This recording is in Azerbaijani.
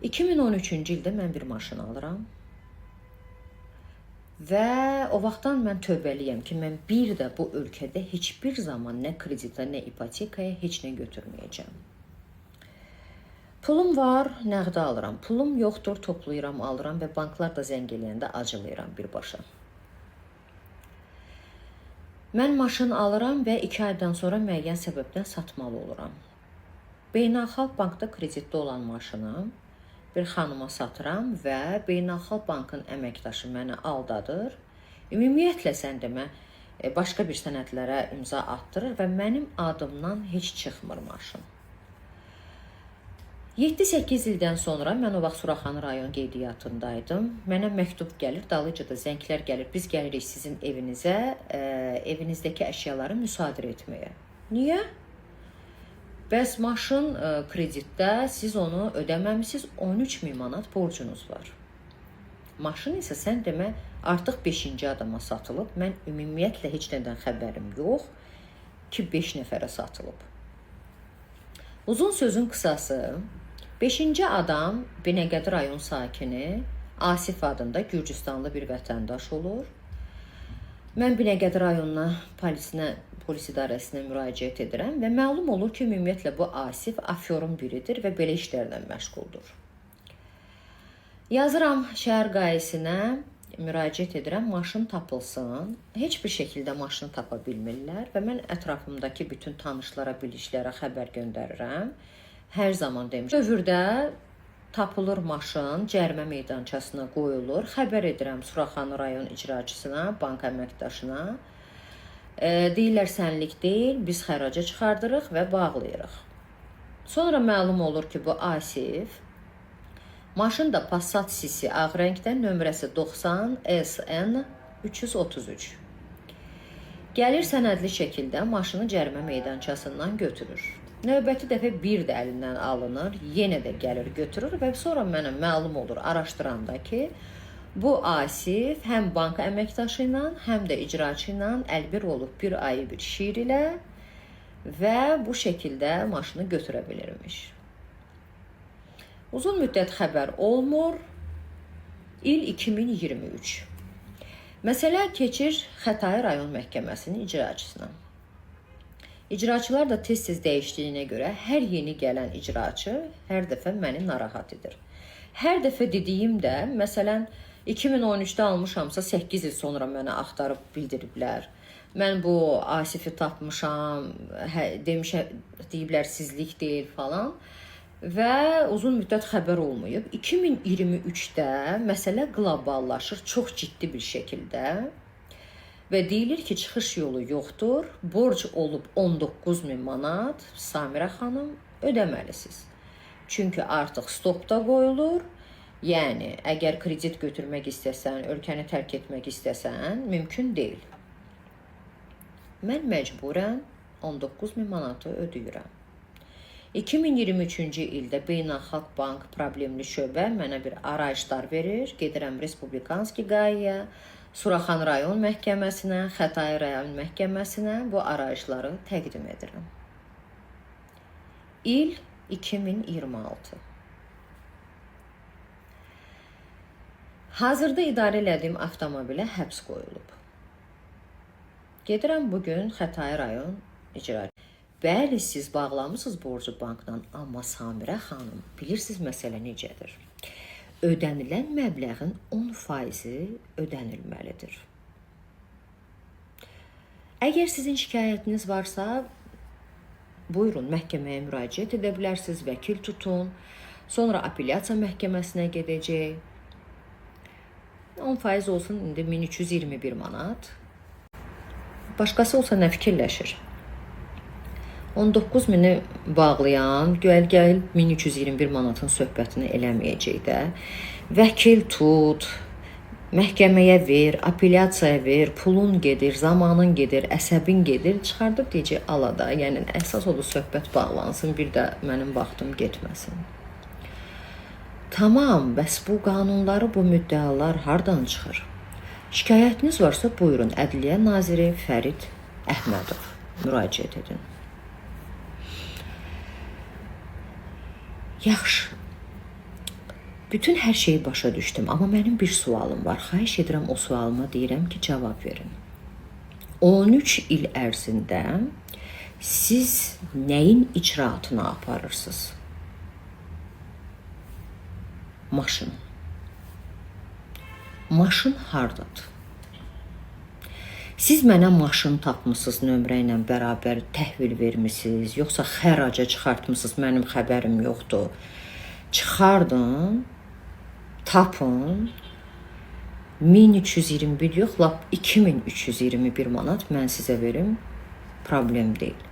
2013-cü ildə mən bir maşın alıram. Və o vaxtdan mən tövbəliyəm ki, mən bir də bu ölkədə heç bir zaman nə kreditə, nə ipotekaya heç nə götürməyəcəm. Pulum var, nəğdə alıram. Pulum yoxdur, toplayıram, alıram və banklar da zəng eləyəndə acılayıram birbaşa. Mən maşın alıram və 2 aydan sonra müəyyən səbəbdən satmalı oluram. Beynəlxalq bankda kreditdə olan maşını bir xanıma satıram və Beynəlxalq bankın əməkdaşı məni aldadır. Ümumiyyətlə sən demə başqa bir sənədlərə imza attırır və mənim adımdan heç çıxmır maşın. 7-8 ildən sonra mən o vaxt Suraxanı rayon qeydiyyatındaydım. Mənə məktub gəlir, dalıca da zənglər gəlir. Biz gəlirik sizin evinizə, evinizdəki əşyaları müsadirə etməyə. Niyə? Bəs maşın kreditdə siz onu ödəməmisiniz, 13.000 manat borcunuz var. Maşın isə sən demə artıq 5-ci adama satılıb. Mən ümumiyyətlə heç nədən xəbərim yox ki 5 nəfərə satılıb. Uzun sözün qısası, 5-ci adam Binəqədi rayon sakini Asif adında Gürcüstanlı bir vətəndaş olur. Mən Binəqədi rayonuna polis idarəsinə müraciət edirəm və məlum olur ki, ümumiyyətlə bu Asif afyorun biridir və belə işlərlə məşğuldur. Yazıram şəhər qaisinə, müraciət edirəm, maşın tapılsın. Heç bir şəkildə maşını tapa bilmirlər və mən ətrafımdakı bütün tanışlara, bilişlərə xəbər göndərirəm. Hər zaman demişəm. Dövrdə tapılır maşın, cərimə meydançasına qoyulur. Xəbər edirəm Suraxanı rayon icraçısına, bank əməkdaşına. Deyirlər sənlik deyil, biz xəraca çıxardırıq və bağlayırıq. Sonra məlum olur ki, bu Asif, maşın da Passat Sisi ağ rəngdə, nömrəsi 90 SN 333. Gəlir sənədli şəkildə maşını cərimə meydançasından götürür. Növbəti dəfə bir də əlindən alınır, yenə də gəlir götürür və sonra mənə məlum olur araşdıranda ki, bu Asif həm bank əməkdaşı ilə, həm də icraçı ilə əlbir olub bir ayı bir şiir ilə və bu şəkildə maşını götürə bilirmiş. Uzun müddət xəbər olmur. İl 2023. Məsələ keçir Xətai rayon məhkəməsinin icraçısına. İcraçılar da tez-tez dəyişdiyinə görə hər yeni gələn icraçı hər dəfə məni narahat edir. Hər dəfə dediyimdə, məsələn, 2013-də almışamsa 8 il sonra mənə axtarıb bildiriblər. Mən bu Asifi tapmışam, deyiblər sizlik deyil falan və uzun müddət xəbər olmayıb. 2023-də məsələ qloballaşır çox ciddi bir şəkildə və deyilir ki, çıxış yolu yoxdur, borc olub 19.000 manat, Samirə xanım ödəməlisiniz. Çünki artıq stopda qoyulur. Yəni, əgər kredit götürmək istəsən, ölkəni tərk etmək istəsən, mümkün deyil. Mən məcburən 19.000 manatı ödəyirəm. 2023-cü ildə Beynəlxalq Bank problemli şöbə mənə bir arayışlar verir. Gedirəm Respublikanski qayiyə, Suraxanı rayon məhkəməsinə, Xətai rayon məhkəməsinə bu arayışları təqdim edirəm. İl 2026. Hazırda idarə elədiyim avtomobilə həbs qoyulub. Gedirəm bugün Xətai rayon icraçı. Bəli, siz bağlamısınız borcu bankdan, amma Samirə xanım, bilirsiniz məsələ necədir? Ödənilən məbləğin 10% ödənilməlidir. Əgər sizin şikayətiniz varsa, buyurun, məhkəməyə müraciət edə bilərsiniz, vəkil tutun, sonra apellyasiya məhkəməsinə gedəcək. 10% olsun, indi 1321 manat. Başqası olsa nə fikirləşir? 19.000-i bağlayan, gəl 1321 manatın söhbətini eləməyəcək də. Vəkil tut, məhkəməyə ver, apellyasiyaya ver, pulun gedir, zamanın gedir, əsəbin gedir, çıxardıb deyəcək alada. Yəni, əsas odur söhbət bağlansın, bir də mənim vaxtım getməsin. Tamam, bəs bu qanunları, bu müddəalar hardan çıxır? Şikayətiniz varsa, buyurun, Ədliyyə Naziri Fərid Əhmədov müraciət edin. Yaxşı. Bütün hər şeyi başa düşdüm, amma mənim bir sualım var. Xahiş edirəm o sualıma deyirəm ki, cavab verin. 13 il ərzində siz nəyin icraatını aparırsınız? Maşın. Maşın hardadır? Siz mənə maşın tapmısınız, nömrə ilə bərabər təhvil vermisiniz, yoxsa xəraca çıxartmısınız, mənim xəbərim yoxdur. Çıxardın, tapın, 1321 yox, lap 2321 manat mən sizə verim, problem deyil.